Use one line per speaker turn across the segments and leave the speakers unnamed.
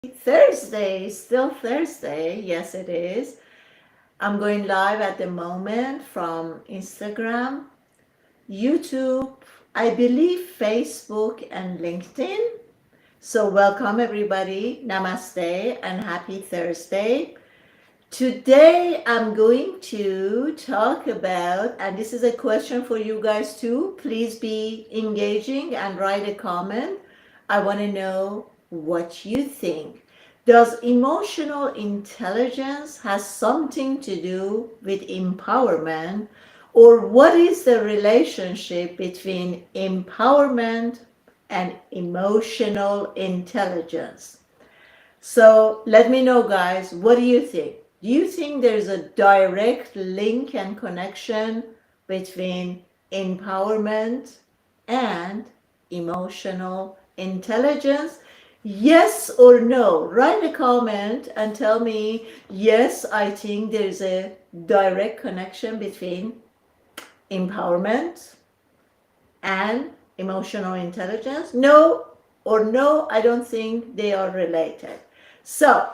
Thursday, still Thursday. Yes, it is. I'm going live at the moment from Instagram, YouTube, I believe Facebook, and LinkedIn. So, welcome everybody. Namaste and happy Thursday. Today, I'm going to talk about, and this is a question for you guys too. Please be engaging and write a comment. I want to know what you think. Does emotional intelligence has something to do with empowerment, or what is the relationship between empowerment and emotional intelligence? So let me know, guys, what do you think? Do you think there's a direct link and connection between empowerment and emotional intelligence? Yes or no? Write a comment and tell me, yes, I think there's a direct connection between empowerment and emotional intelligence. No or no, I don't think they are related. So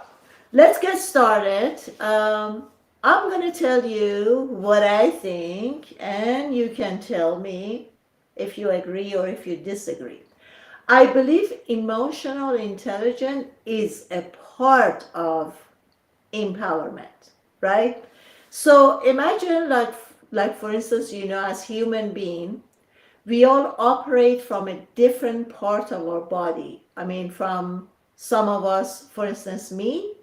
let's get started. I'm going to tell you what I think, and you can tell me if you agree or if you disagree. I believe emotional intelligence is a part of empowerment, right? So imagine, like for instance, as human being, we all operate from a different part of our body. I mean, from some of us, for instance, me,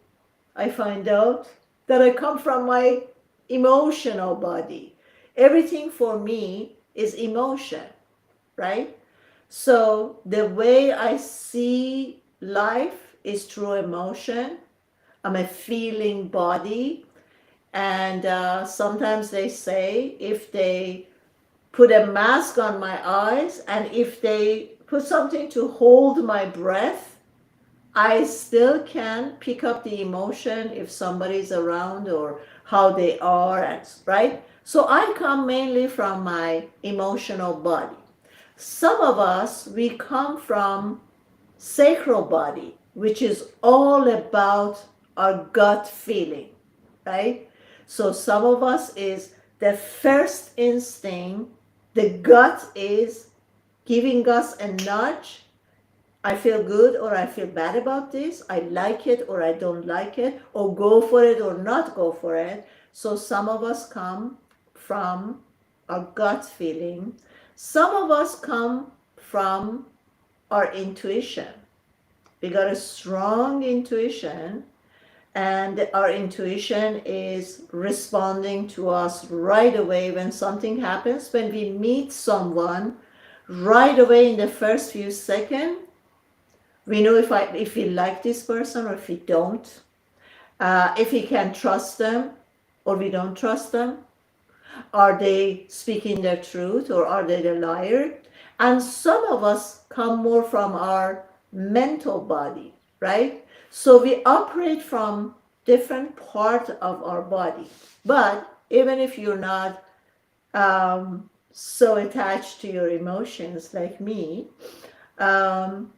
I find out that I come from my emotional body. Everything for me is emotion, right? So the way I see life is through emotion. I'm a feeling body. And sometimes they say if they put a mask on my eyes and if they put something to hold my breath, I still can pick up the emotion if somebody's around or how they are, right? So I come mainly from my emotional body. Some of us, we come from sacral body, which is all about our gut feeling, right? So some of us is the first instinct, the gut is giving us a nudge. I feel good or I feel bad about this. I like it or I don't like it, or go for it or not go for it. So some of us come from our gut feeling. Some of us come from our intuition. We got a strong intuition, and our intuition is responding to us right away when something happens. When we meet someone, right away in the first few seconds, we know if we like this person or if we don't, if we can trust them or we don't trust them. Are they speaking their truth or are they the liar? And some of us come more from our mental body, right? So we operate from different part of our body. But even if you're not so attached to your emotions like me, um,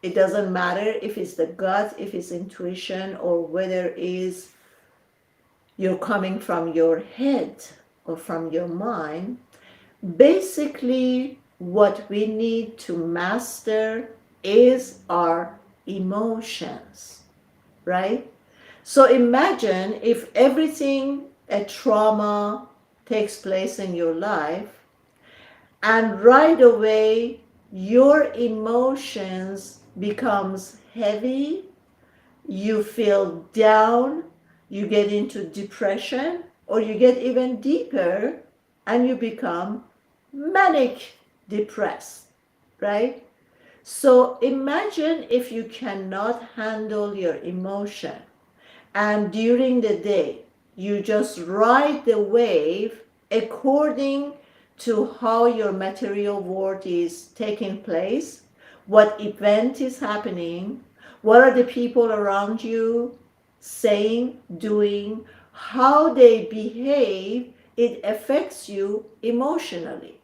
it doesn't matter if it's the gut, if it's intuition, or whether it is you're coming from your head or from your mind. Basically, what we need to master is our emotions, right? So imagine if everything, a trauma takes place in your life, and right away your emotions becomes heavy, you feel down, you get into depression, or you get even deeper and you become manic depressed, right? So imagine if you cannot handle your emotion and during the day you just ride the wave according to how your material world is taking place, what event is happening, what are the people around you saying, doing, how they behave, it affects you emotionally.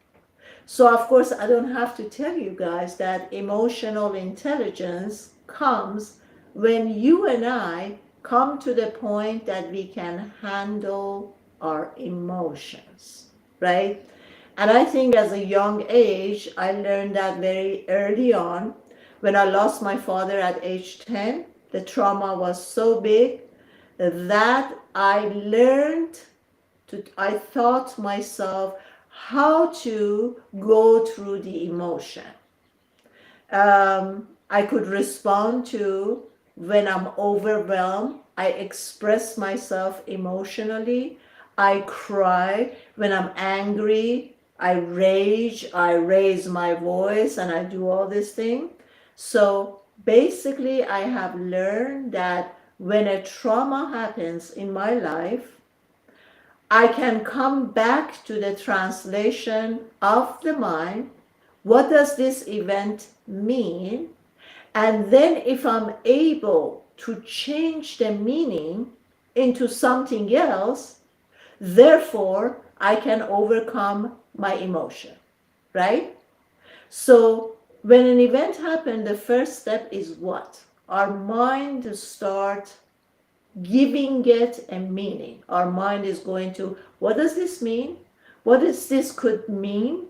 So of course I don't have to tell you guys that emotional intelligence comes when you and I come to the point that we can handle our emotions, right? And I think as a young age, I learned that very early on. When I lost my father at age 10, the trauma was so big that I taught myself how to go through the emotion. I could respond to when I'm overwhelmed. I express myself emotionally. I cry when I'm angry. I rage. I raise my voice and I do all this thing. So basically, I have learned that when a trauma happens in my life, I can come back to the translation of the mind. What does this event mean? And then if I'm able to change the meaning into something else, therefore I can overcome my emotion, right? So when an event happens, the first step is what? Our mind to start giving it a meaning. Our mind is going to, what does this mean? What does this could mean?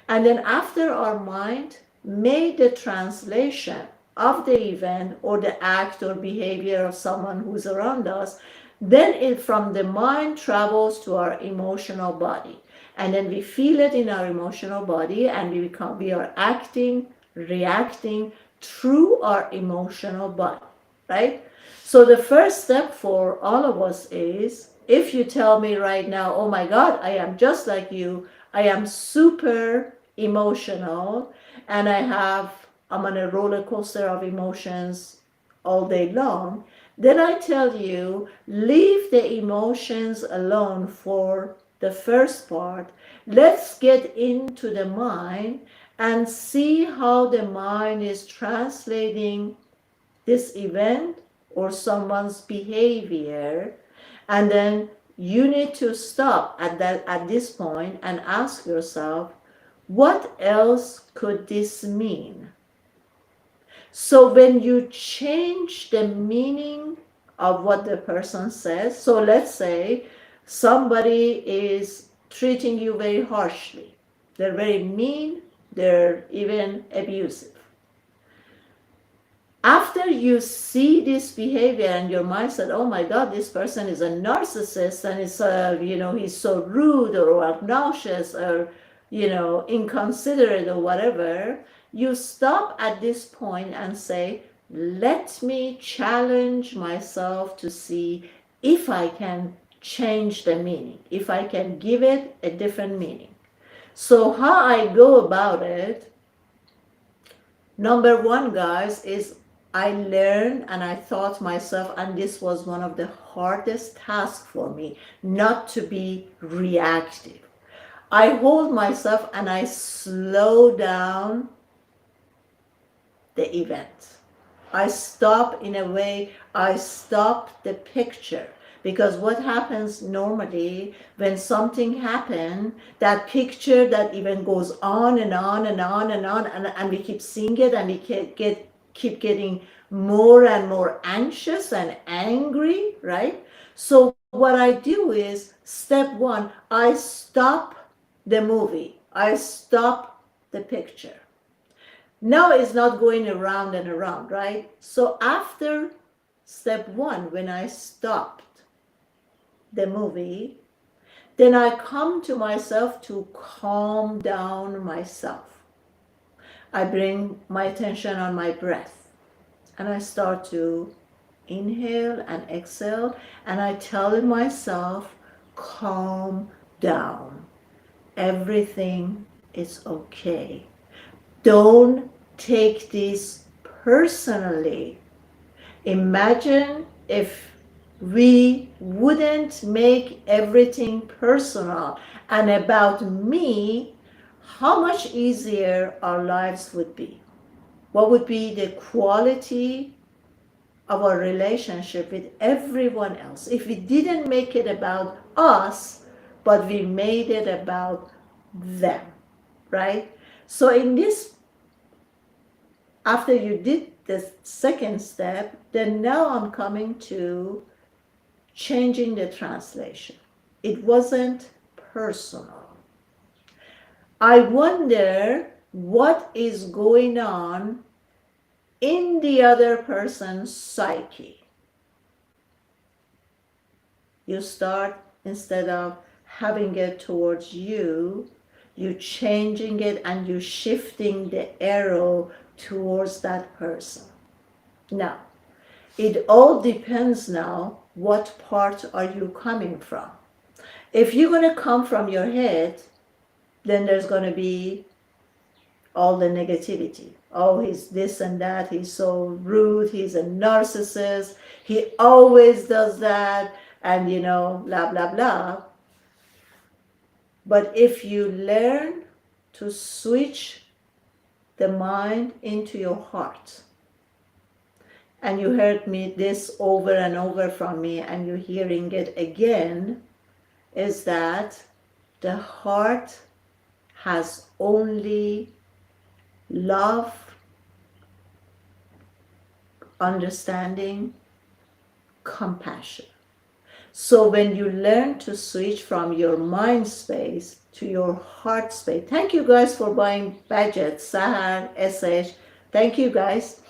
And then after our mind made the translation of the event or the act or behavior of someone who's around us, then it from the mind travels to our emotional body. And then we feel it in our emotional body and we are acting, reacting through our emotional body, right? So the first step for all of us is, if you tell me right now, oh my God, I am just like you, I am super emotional, and I'm on a roller coaster of emotions all day long, then I tell you, leave the emotions alone for the first part. Let's get into the mind and see how the mind is translating this event or someone's behavior. And then you need to stop at this point and ask yourself, what else could this mean? So when you change the meaning of what the person says, so let's say somebody is treating you very harshly, they're very mean, they're even abusive. After you see this behavior and your mind said, oh my God, this person is a narcissist and he's so rude or obnoxious or, inconsiderate or whatever, you stop at this point and say, let me challenge myself to see if I can change the meaning, if I can give it a different meaning. So how I go about it, number one, guys, is I learned and I thought myself, and this was one of the hardest tasks for me, not to be reactive. I hold myself and I slow down the event. I stop in a way, I stop the picture. Because what happens normally when something happens, that picture that even goes on and on and on and on, and we keep seeing it and we keep getting more and more anxious and angry, right? So what I do is, step one, I stop the movie. I stop the picture. Now it's not going around and around, right? So after step one, when I stopped the movie, then I come to myself to calm down myself. I bring my attention on my breath and I start to inhale and exhale, and I tell myself, calm down. Everything is okay. Don't take this personally. Imagine if we wouldn't make everything personal and about me, how much easier our lives would be. What would be the quality of our relationship with everyone else if we didn't make it about us, but we made it about them, right? So in this, after you did the second step, then now I'm coming to changing the translation. It wasn't personal. I wonder what is going on in the other person's psyche. You start, instead of having it towards you, you changing it and you shifting the arrow towards that person. Now, it all depends now what part are you coming from. If you're going to come from your head, then there's going to be all the negativity. Oh, he's this and that, he's so rude, he's a narcissist, he always does that, and blah, blah, blah. But if you learn to switch the mind into your heart, and you heard me this over and over from me, and you're hearing it again, is that the heart has only love, understanding, compassion. So when you learn to switch from your mind space to your heart space, thank you guys for buying badges, Sahar, SH, thank you guys.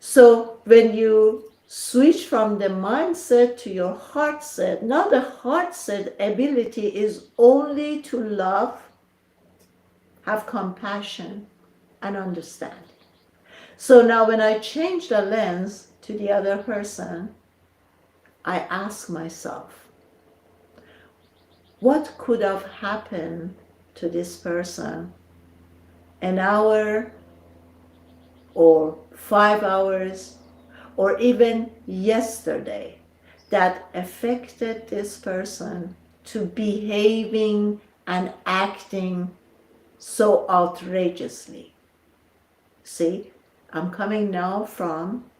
So when you switch from the mindset to your heart set, now the heart set ability is only to love, have compassion, and understand. So now when I change the lens to the other person, I ask myself, what could have happened to this person an hour or 5 hours or even yesterday that affected this person to behaving and acting so outrageously? See, I'm coming now from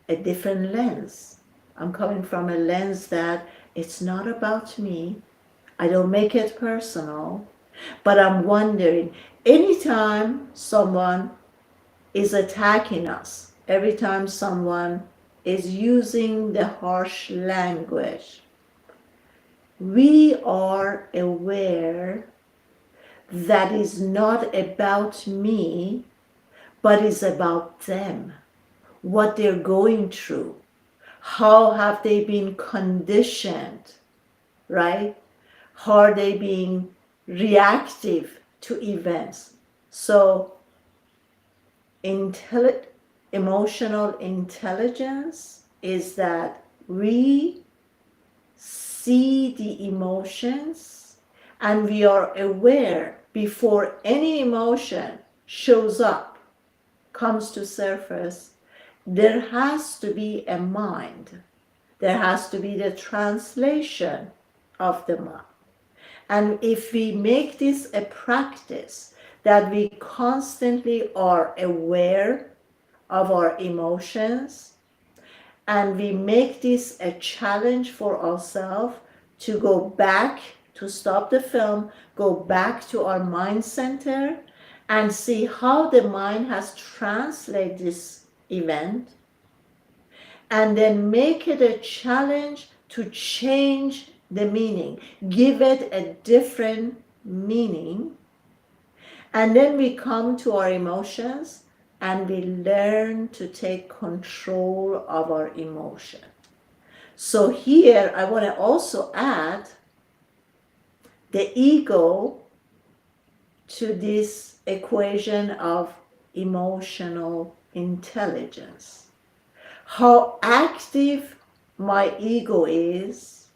a different lens. I'm coming from a lens that it's not about me. I don't make it personal, but I'm wondering, anytime someone is attacking us, every time someone is using the harsh language, we are aware that is not about me, but is about them, what they're going through. How have they been conditioned, right? How are they being reactive to events? So, emotional intelligence is that we see the emotions and we are aware before any emotion shows up, comes to surface. There has to be a mind. There has to be the translation of the mind. And if we make this a practice, that we constantly are aware of our emotions, and we make this a challenge for ourselves to go back, to stop the film, go back to our mind center, and see how the mind has translated this event, and then make it a challenge to change the meaning, give it a different meaning, and then we come to our emotions and we learn to take control of our emotion. So here I want to also add the ego to this equation of emotional intelligence. How active my ego is,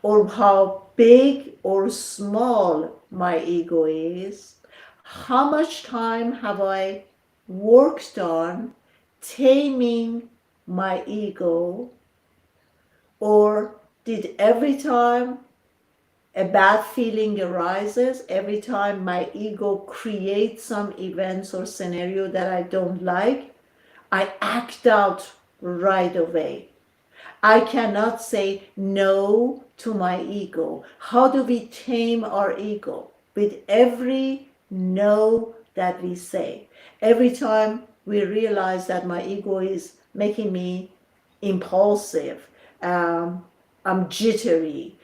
or how big or small my ego is, how much time have I worked on taming my ego, or did every time a bad feeling arises, every time my ego creates some events or scenario that I don't like, I act out right away. I cannot say no to my ego. How do we tame our ego? With every no that we say. Every time we realize that my ego is making me impulsive, I'm jittery,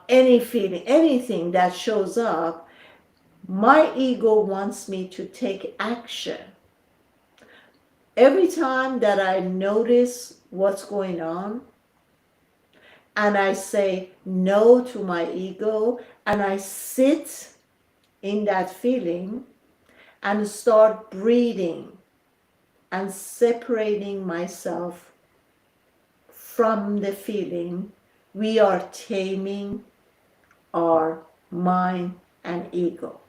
any feeling, anything that shows up, my ego wants me to take action. Every time that I notice what's going on and I say no to my ego and I sit in that feeling and start breathing and separating myself from the feeling, we are taming our mind and ego.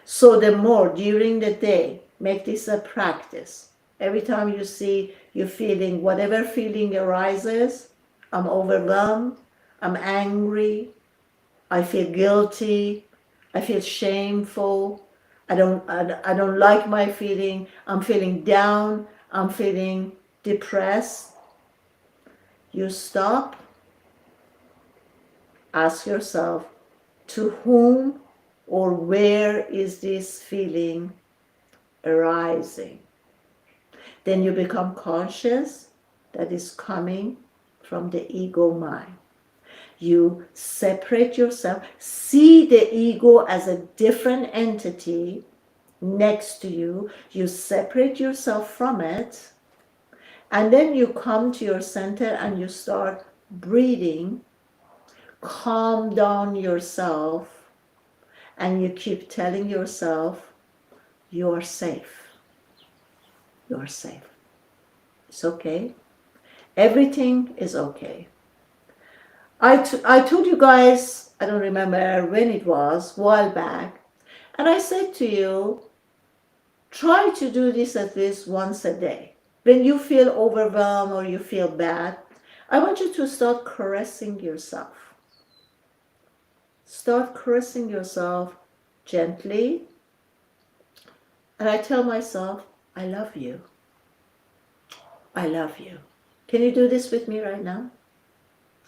So the more during the day, make this a practice. Every time you see you're feeling, whatever feeling arises, I'm overwhelmed, I'm angry, I feel guilty, I feel shameful, I don't like my feeling, I'm feeling down, I'm feeling depressed. You stop, ask yourself, to whom or where is this feeling arising? Then you become conscious that is coming from the ego mind. You separate yourself, see the ego as a different entity next to you. You separate yourself from it, and then you come to your center and you start breathing, calm down yourself, and you keep telling yourself, you're safe. You're safe. It's okay. Everything is okay. I told you guys, I don't remember when it was, a while back, and I said to you, try to do this at least once a day. When you feel overwhelmed or you feel bad, I want you to start caressing yourself. Start caressing yourself gently. And I tell myself, I love you. I love you. Can you do this with me right now?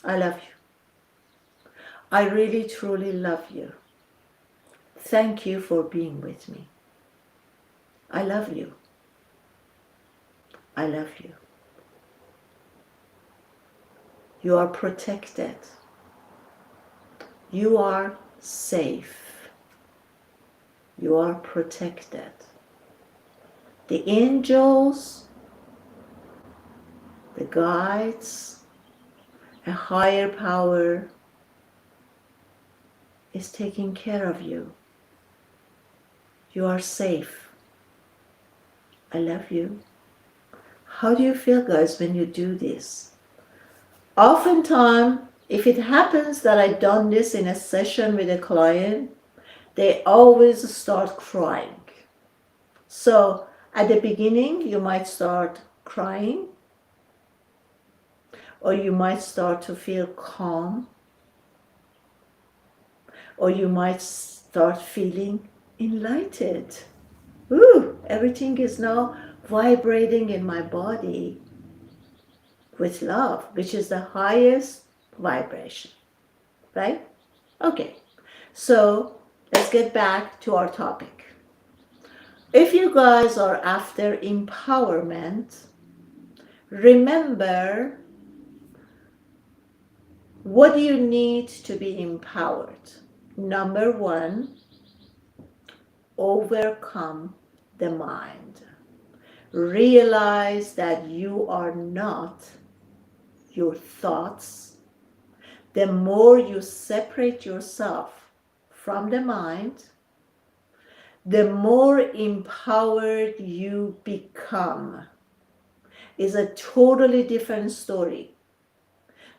I love you. I really, truly love you. Thank you for being with me. I love you. I love you. You are protected. You are safe. You are protected. The angels, the guides, a higher power is taking care of you. You are safe. I love you. How do you feel, guys, when you do this? Oftentimes, if it happens that I've done this in a session with a client, they always start crying. So at the beginning, you might start crying, or you might start to feel calm, or you might start feeling enlightened. Ooh, everything is now vibrating in my body with love, which is the highest vibration, right? Okay, so let's get back to our topic. If you guys are after empowerment, remember, what do you need to be empowered? Number one, overcome the mind. Realize that you are not your thoughts. The more you separate yourself from the mind, the more empowered you become. It's a totally different story.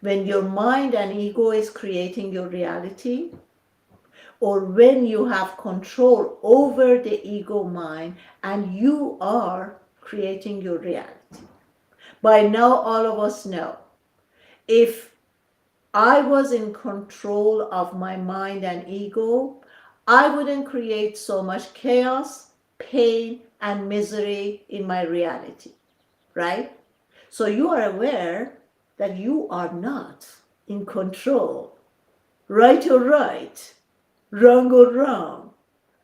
When your mind and ego is creating your reality, or when you have control over the ego mind and you are creating your reality. By now, all of us know, if I was in control of my mind and ego, I wouldn't create so much chaos, pain, and misery in my reality, right? So you are aware that you are not in control. Right or right, wrong or wrong.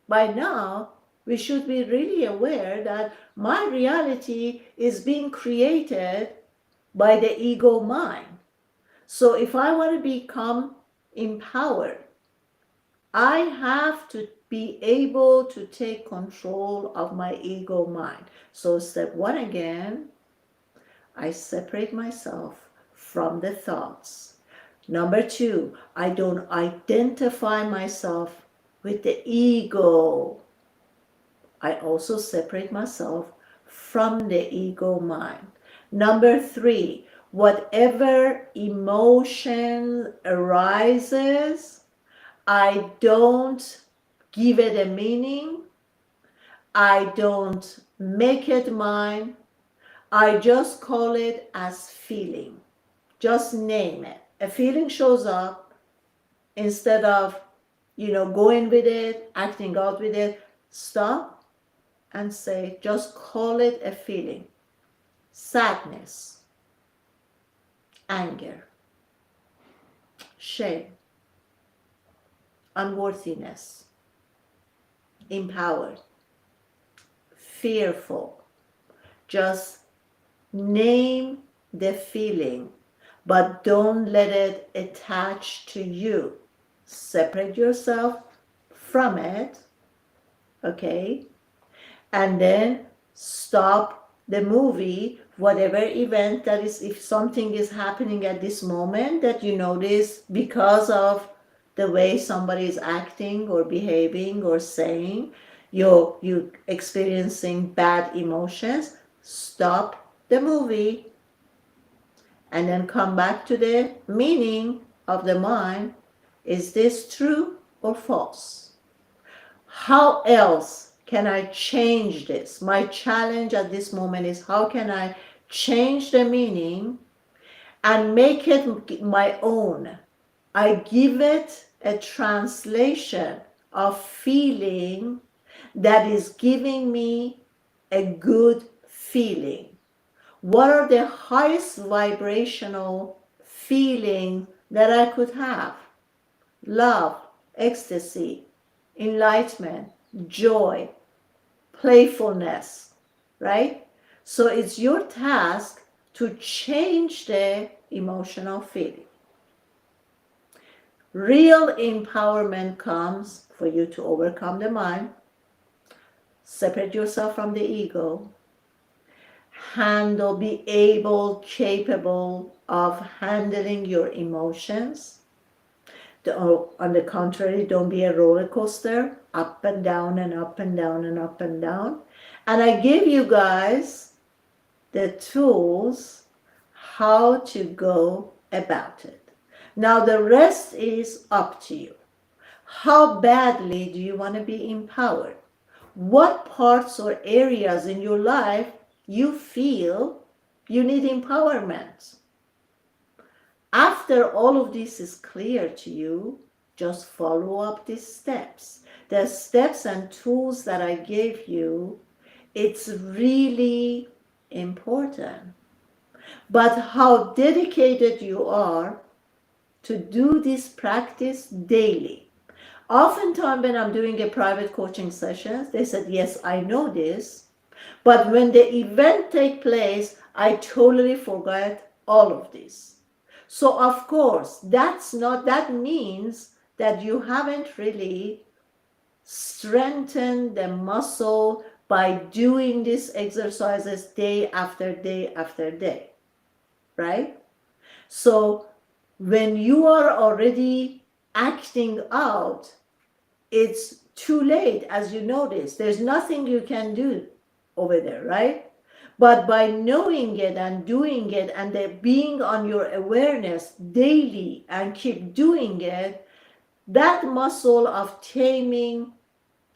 By now, We should be really aware that my reality is being created by the ego mind. So if I want to become empowered, I have to be able to take control of my ego mind. So step one again, I separate myself from the thoughts. Number two, I don't identify myself with the ego. I also separate myself from the ego mind. Number three, whatever emotion arises, I don't give it a meaning. I don't make it mine. I just call it as feeling. Just name it. A feeling shows up, instead of, going with it, acting out with it, stop and say, just call it a feeling. Sadness, anger, shame, unworthiness, empowered, fearful. Just name the feeling, but don't let it attach to you. Separate yourself from it, okay? And then stop the movie, whatever event that is. If something is happening at this moment that you notice because of the way somebody is acting or behaving or saying, you experiencing bad emotions, stop the movie and then come back to the meaning of the mind. Is this true or false? How else can I change this? My challenge at this moment is, how can I change the meaning and make it my own? I give it a translation of feeling that is giving me a good feeling. What are the highest vibrational feeling that I could have? Love, ecstasy, enlightenment, joy, playfulness, right? So it's your task to change the emotional feeling. Real empowerment comes for you to overcome the mind, separate yourself from the ego, be able, capable of handling your emotions. On the contrary, don't be a roller coaster, up and down and up and down and up and down. And I give you guys the tools how to go about it. Now the rest is up to you. How badly do you want to be empowered? What parts or areas in your life you feel you need empowerment? After all of this is clear to you, just follow up these steps. The steps and tools that I gave you, it's really important. But how dedicated you are to do this practice daily. Oftentimes when I'm doing a private coaching sessions, they said, yes, I know this, but when the event take place, I totally forgot all of this. So of course, that means that you haven't really strengthened the muscle by doing these exercises day after day after day, right? So when you are already acting out, it's too late, as you notice. There's nothing you can do over there, right? But by knowing it and doing it and being on your awareness daily and keep doing it, that muscle of taming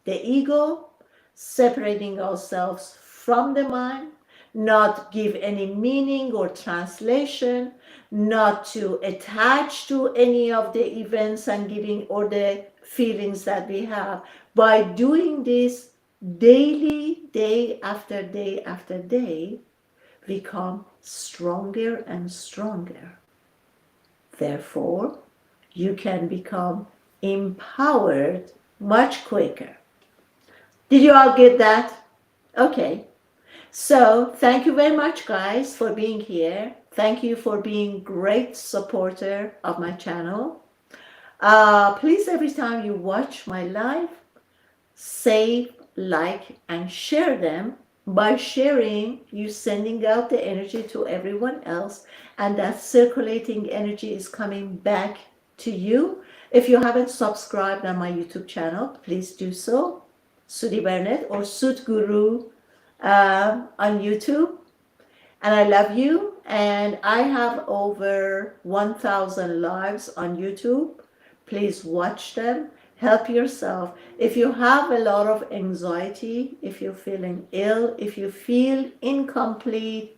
the ego, separating ourselves from the mind, not give any meaning or translation, not to attach to any of the events and giving or the feelings that we have. By doing this daily, day after day after day, we become stronger and stronger. Therefore, you can become empowered much quicker. Did you all get that? Okay. So thank you very much, guys, for being here. Thank you for being great supporter of my channel. Please, every time you watch my live, save, like, and share them. By sharing, you sending out the energy to everyone else, and that circulating energy is coming back to you. If you haven't subscribed on my YouTube channel, please do so. Sudi Burnett or Sud Guru on YouTube. And I love you. And I have over 1,000 lives on YouTube. Please watch them. Help yourself. If you have a lot of anxiety, if you're feeling ill, if you feel incomplete,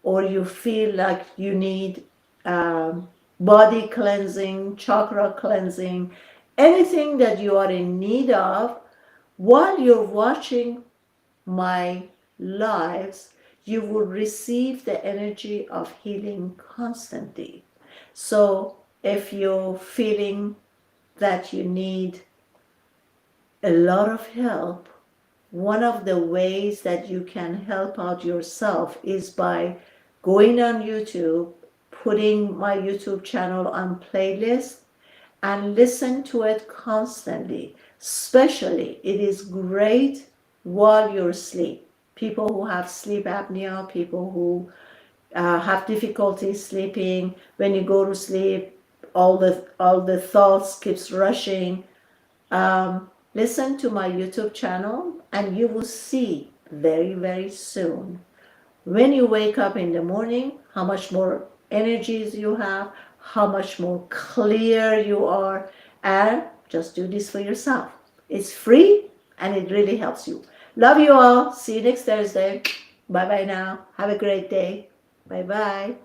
or you feel like you need body cleansing, chakra cleansing, anything that you are in need of, while you're watching my lives, you will receive the energy of healing constantly. So if you're feeling that you need a lot of help, one of the ways that you can help out yourself is by going on YouTube, putting my YouTube channel on playlist, and listen to it constantly. Especially, it is great while you're asleep. People who have sleep apnea, people who have difficulty sleeping, when you go to sleep, all the thoughts keeps rushing. Listen to my YouTube channel, and you will see very, very soon, when you wake up in the morning, how much more energies you have, how much more clear you are, and just do this for yourself. It's free and it really helps you. Love you all. See you next Thursday. Bye bye now. Have a great day. Bye bye.